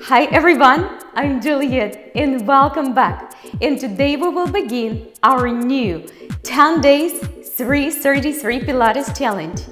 Hi everyone, I'm Juliette and welcome back. And today we will begin our new 10 days 333 Pilates challenge.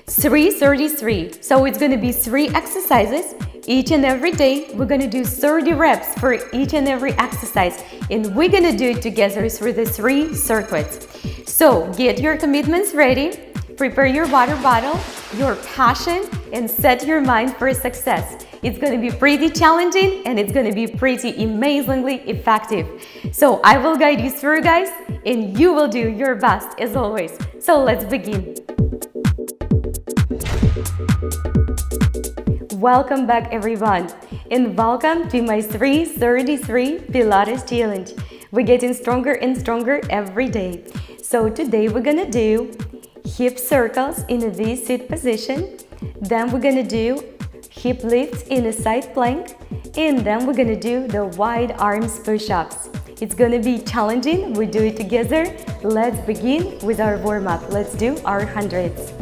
333, so it's going to be 3 exercises each and every day. We're going to do 30 reps for each and every exercise, and we're going to do it together through the 3 circuits. So get your commitments ready, prepare your water bottle, your passion, and set your mind for success. It's going to be pretty challenging and it's going to be pretty amazingly effective. So I will guide you through, guys, and you will do your best as always. So let's begin. Welcome back everyone, and welcome to my 333 Pilates challenge. We're getting stronger and stronger every day. So today we're gonna do hip circles in a V-sit position, then we're gonna do hip lifts in a side plank, and then we're gonna do the wide arms push-ups. It's gonna be challenging, we do it together. Let's begin with our warm-up. Let's do our hundreds.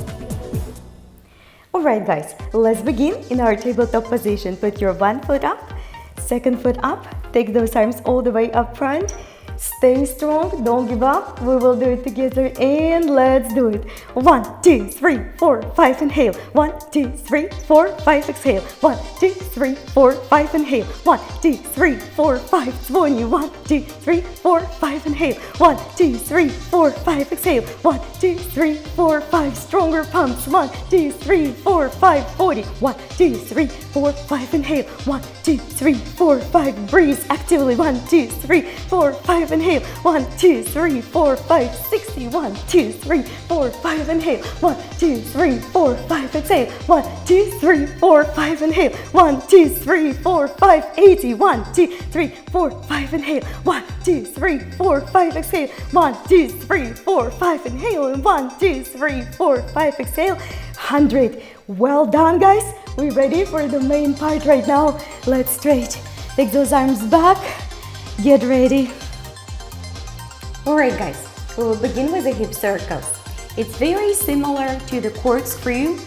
Alright guys, let's begin in our tabletop position. Put your one foot up, second foot up, take those arms all the way up front. Stay strong, don't give up. We will do it together and let's do it. 1, 2, 3, 4, 5, inhale. 1, 2, 3, 4, 5, exhale. 1, 2, 3, 4, 5, inhale. 1, 2, 3, 4, 5, 20. 1, 2, 3, 4, 5, inhale. 1, 2, 3, 4, 5, exhale. 1, 2, 3, 4, 5, stronger pumps. 1, 2, 3, 4, 5, 40. 1, 2, 3, 4, 5, inhale. 1, 2, 3, 4, 5, breathe actively. 1, 2, 3, 4, 5, inhale. 1, 2, 3, 4, 5, 60. 1, 2, 3, 4, 5, inhale. 1, 2, 3, 4, 5, exhale. 1, 2, 3, 4, 5, inhale. 1, 2, 3, 4, 5, 80. 1, 2, 3, 4, 5, inhale. 1, 2, 3, 4, 5, exhale. 1, 2, 3, 4, 5, inhale. And 1, 2, 3, 4, 5, exhale. 100. Well done, guys. We're ready for the main part right now. Let's stretch. Take those arms back. Get ready. Alright guys, we will begin with the hip circles. It's very similar to the corkscrew,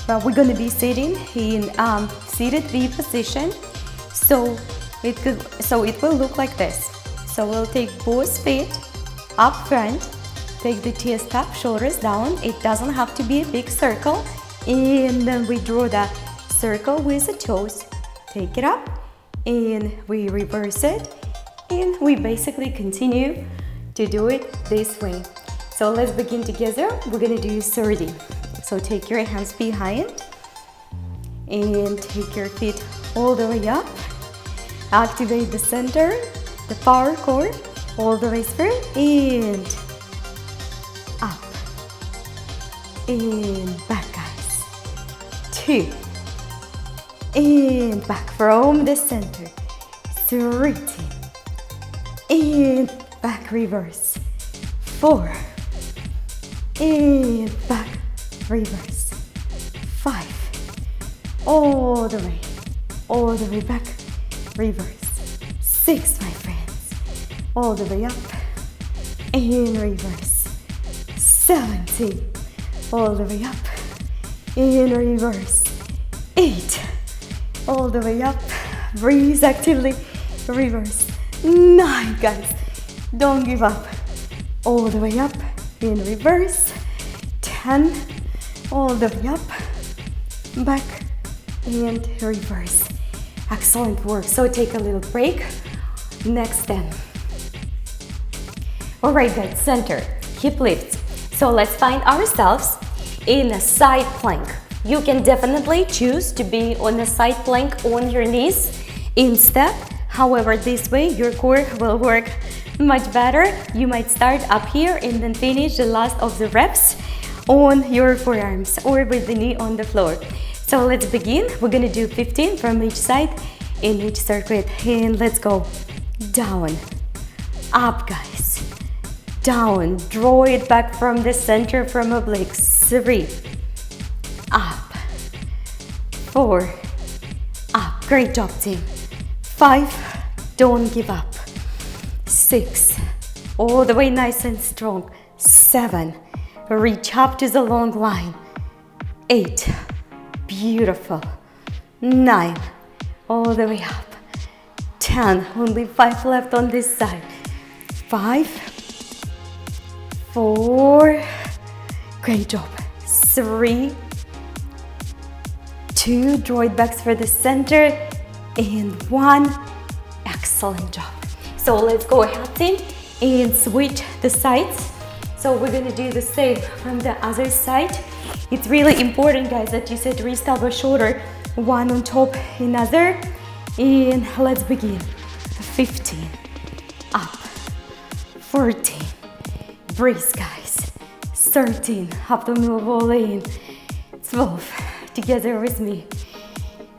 but we're going to be sitting in seated V position. So it will look like this. So we'll take both feet up front, take the chest up, shoulders down. It doesn't have to be a big circle. And then we draw that circle with the toes. Take it up and we reverse it. And we basically continue to do it this way. So let's begin together. We're gonna do 30. So take your hands behind and take your feet all the way up. Activate the center, the power core, all the way through and up and back, guys. 2 and back from the center. 3 and back, reverse. 4 and back, reverse. 5 all the way back, reverse. 6, my friends, all the way up and reverse. 17, all the way up and reverse. 8, all the way up, breathe actively, reverse. 9, guys, don't give up, all the way up in reverse. 10, all the way up, back and reverse. Excellent work. So take a little break. Next 10. All right guys, center, hip lifts. So let's find ourselves in a side plank. You can definitely choose to be on a side plank on your knees instead. However, this way your core will work much better. You might start up here and then finish the last of the reps on your forearms or with the knee on the floor. So let's begin. We're gonna do 15 from each side in each circuit. And let's go. Down, up, guys. Down, draw it back from the center from obliques. 3, up. 4, up. Great job, team. 5, don't give up. 6, all the way nice and strong. 7, reach up to the long line. 8, beautiful. 9, all the way up. 10, only 5 left on this side. 5, 4, great job. 3, 2, draw it back for the center, and 1, excellent job. So let's go ahead, team, and switch the sides. So we're gonna do the same from the other side. It's really important, guys, that you set wrist, elbow, shoulder, one on top, another. And let's begin. 15, up, 14, breathe, guys. 13, abdominal wall in. 12, together with me.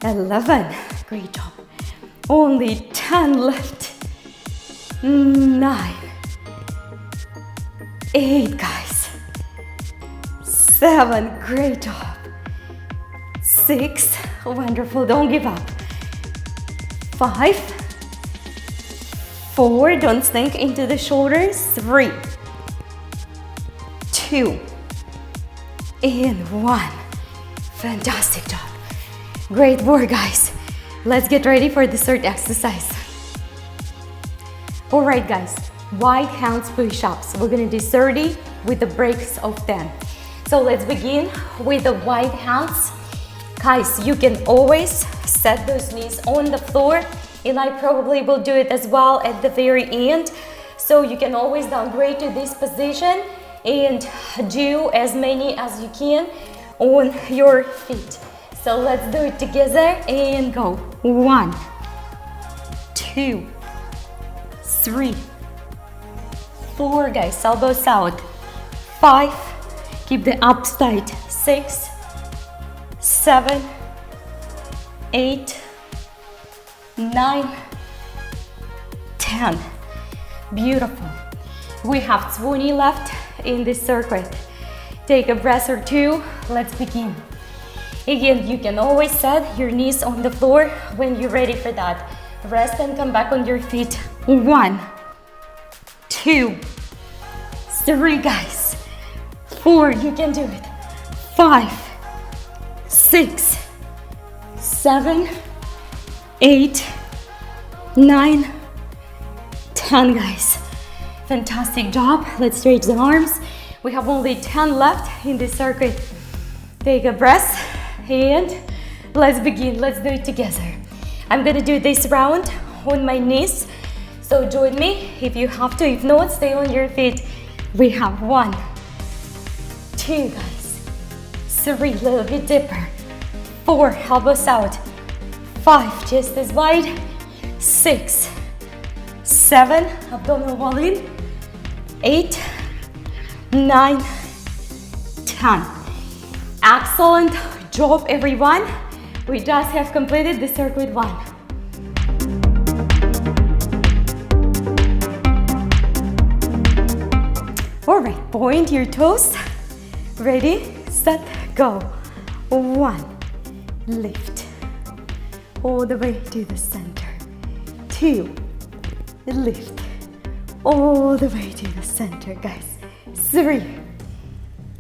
11, great job. Only 10 left. 9, 8, guys. 7, great job. 6, wonderful, don't give up. 5, 4, don't sink into the shoulders. 3, 2, and 1. Fantastic job. Great work, guys. Let's get ready for the third exercise. All right, guys, wide hands push-ups. We're gonna do 30 with the breaks of 10. So let's begin with the wide hands. Guys, you can always set those knees on the floor, and I probably will do it as well at the very end. So you can always downgrade to this position and do as many as you can on your feet. So let's do it together and go. 1, 2, 3, 4, guys, elbows out. 5, keep the abs tight. 6, 7, 8, 9, 10. Beautiful. We have 20 left in this circuit. Take a breath or two. Let's begin. Again, you can always set your knees on the floor when you're ready for that. Rest and come back on your feet. 1, 2, 3, guys. 4, you can do it. 5, 6, 7, 8, 9, 10, guys. Fantastic job. Let's stretch the arms. We have only 10 left in this circuit. Take a breath and let's begin. Let's do it together. I'm gonna do this round on my knees, so join me if you have to. If not, stay on your feet. We have 1, 2, guys. 3, a little bit deeper. 4, elbows out. 5, chest is wide. 6, 7, abdominal wall in. 8, 9, 10. Excellent job, everyone. We just have completed the circuit 1. All right, point your toes. Ready, set, go. 1, lift all the way to the center. 2, lift all the way to the center, guys. 3,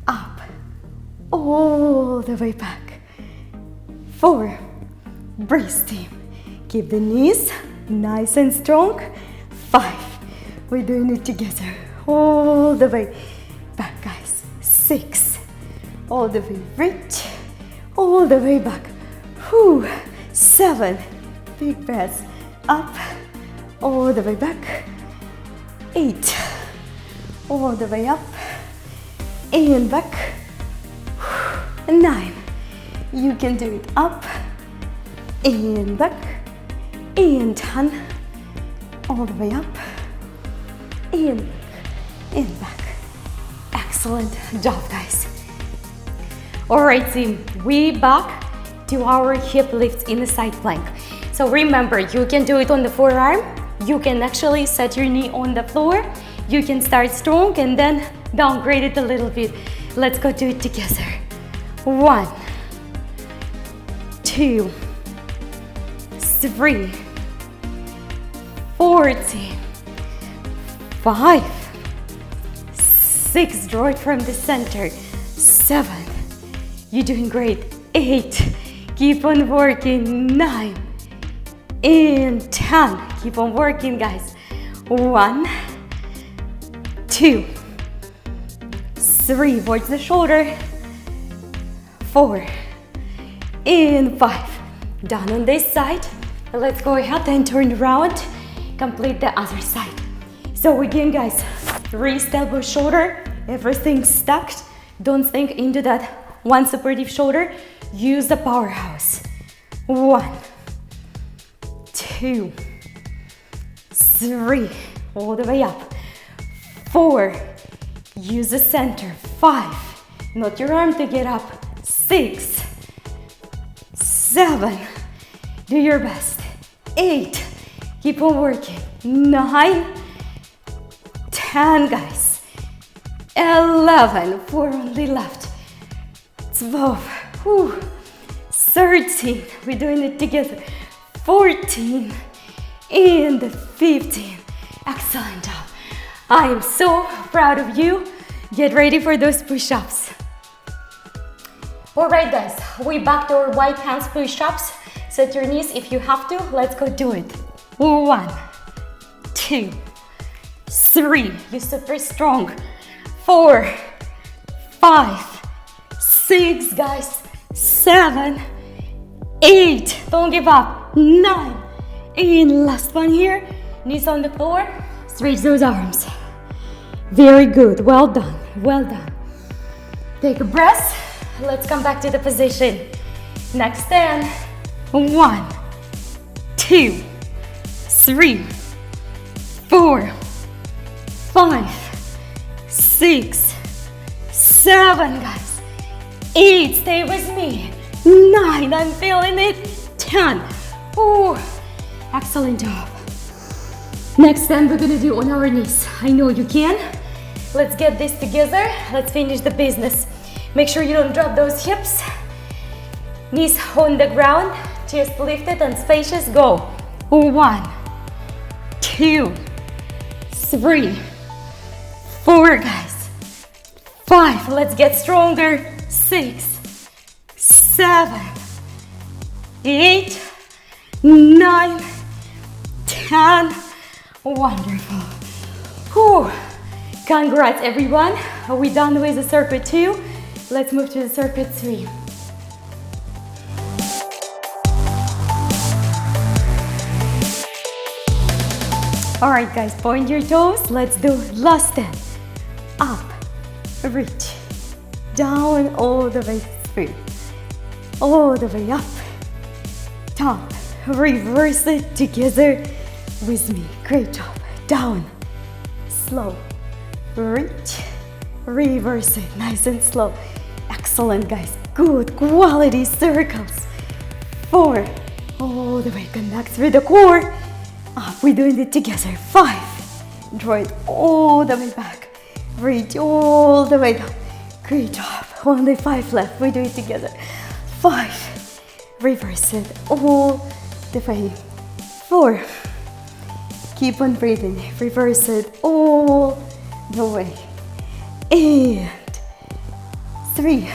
up, all the way back. 4, breathe, team. Keep the knees nice and strong. 5, we're doing it together. All the way back, guys. 6, all the way reach, all the way back. 7, big breath, up, all the way back. 8, all the way up and back. 9, you can do it up and back and 10, all the way up and back. Excellent job, guys. All right, team, we back to our hip lifts in the side plank. So remember, you can do it on the forearm. You can actually set your knee on the floor. You can start strong and then downgrade it a little bit. Let's go do it together. 1, 2, 3, 4, 5, 6, draw it from the center. 7, you're doing great. 8, keep on working. 9, and 10. Keep on working, guys. 1, 2, 3, towards the shoulder, 4, and 5. Done on this side. Let's go ahead and turn around, complete the other side. So again, guys, wrist, elbow, shoulder, everything stacked. Don't sink into that one supportive shoulder. Use the powerhouse. 1, 2, 3, all the way up. 4, use the center. 5, not your arm to get up. 6, 7, do your best. 8, keep on working. 9, 10, guys. 11, 4 only left. 12, whew. 13, we're doing it together. 14 and 15. Excellent job. I am so proud of you. Get ready for those push-ups. All right, guys, we back to our wide hands push-ups. Set your knees if you have to. Let's go do it. 1, 2, 3. You're super strong. 4, 5, 6, guys. 7, 8. Don't give up. 9. And last one here. Knees on the floor. Stretch those arms. Very good. Well done. Well done. Take a breath. Let's come back to the position. Next stand. 1, 2, 3, 4, 5, 6, 7, guys. 8, stay with me. 9, I'm feeling it. 10. Oh, excellent job. Next stand we're gonna do on our knees. I know you can. Let's get this together. Let's finish the business. Make sure you don't drop those hips. Knees on the ground, chest lifted and spacious. Go. 1, 2, 3, 4, guys. 5, let's get stronger. 6, 7, 8, 9, 10. Wonderful. Whew. Congrats, everyone. Are we done with the circuit 2? Let's move to the circuit 3. All right, guys, point your toes. Let's do last step. Up, reach, down, all the way through, all the way up, top, reverse it together with me. Great job. Down, slow, reach, reverse it, nice and slow. Excellent, guys. Good quality circles. 4, all the way, connect through the core. Up, we're doing it together. 5, draw it all the way back. Reach all the way down. Great job. Only 5 left. We do it together. 5, reverse it all the way. 4, keep on breathing. Reverse it all the way. And 3,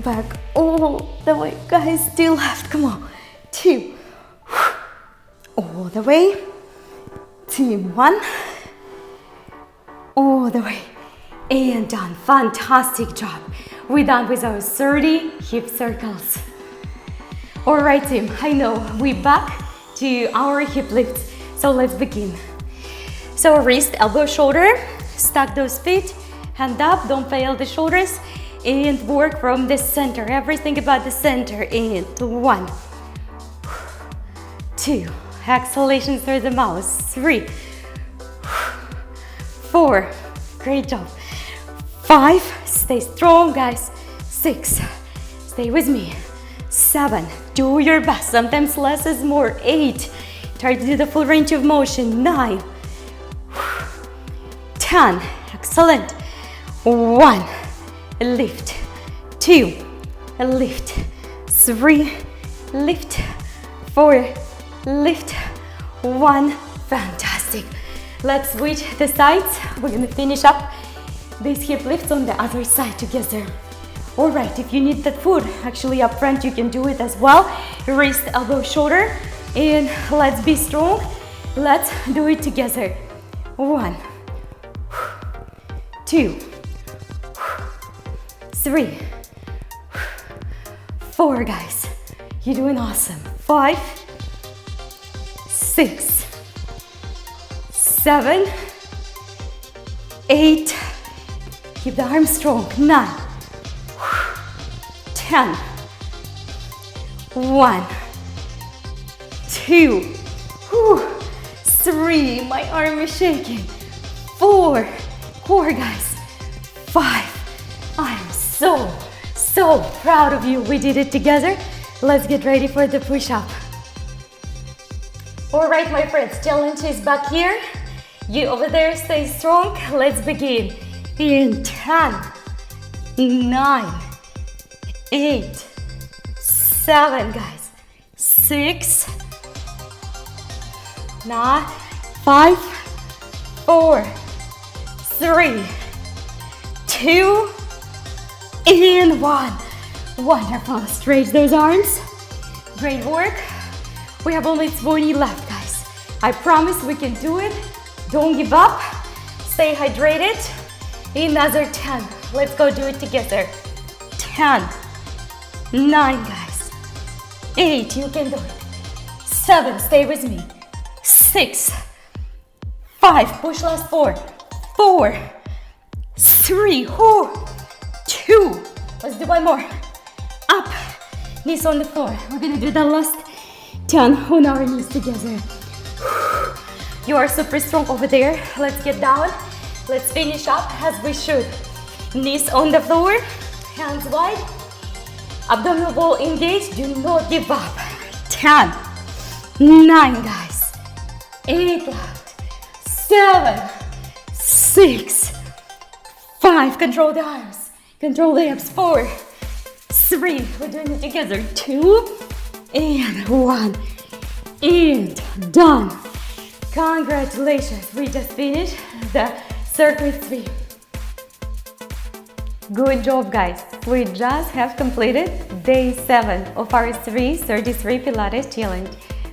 back all the way. Guys, still left. Come on. 2, all the way. Team 1, all the way. And done. Fantastic job. We're done with our 30 hip circles. All right, team. I know we're back to our hip lifts. So let's begin. So wrist, elbow, shoulder. Stack those feet. Hand up. Don't fail the shoulders. And work from the center. Everything about the center. And 1, 2. Exhalation through the mouth. 3, 4. Great job. 5. Stay strong, guys. 6. Stay with me. 7. Do your best. Sometimes less is more. 8. Try to do the full range of motion. 9. 10. Excellent. 1. Lift. 2. Lift. 3. Lift. 4. Lift. 1. Fantastic. Let's switch the sides. We're gonna finish up these hip lifts on the other side together. All right, if you need that foot actually up front, you can do it as well. Wrist, elbow, shoulder. And let's be strong. Let's do it together. 1, 2, 3, 4, guys. You're doing awesome. 5, 6, 7, 8. Keep the arms strong. 9, 10. 1, 2, 3. My arm is shaking. 4, guys. 5. I am so proud of you. We did it together. Let's get ready for the push-up. All right, my friends, challenge is back here. You over there, stay strong. Let's begin. In 10, 9, 8, 7, guys. 6, 9, 5, 4, 3, 2, and 1. Wonderful. Stretch those arms. Great work. We have only 20 left, guys. I promise we can do it. Don't give up. Stay hydrated. Another 10. Let's go do it together. 10, 9, guys. 8, you can do it. 7, stay with me. 6, 5, push last 4, 4, 3, 2. Let's do one more. Up, knees on the floor. We're gonna do the last 10 on our knees together. You are super strong over there. Let's get down. Let's finish up as we should. Knees on the floor, hands wide. Abdominal wall engaged. Do not give up. 10, 9, guys. 8 left. 7, 6, 5. Control the arms. Control the abs. 4, 3. We're doing it together. 2 and 1. And done. Congratulations. We just finished the circuit 3. Good job, guys. We just have completed day 7 of our 333 Pilates challenge.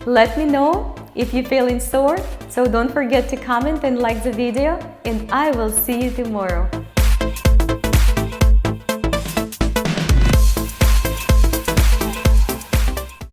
Let me know if you're feeling sore, so don't forget to comment and like the video, and I will see you tomorrow.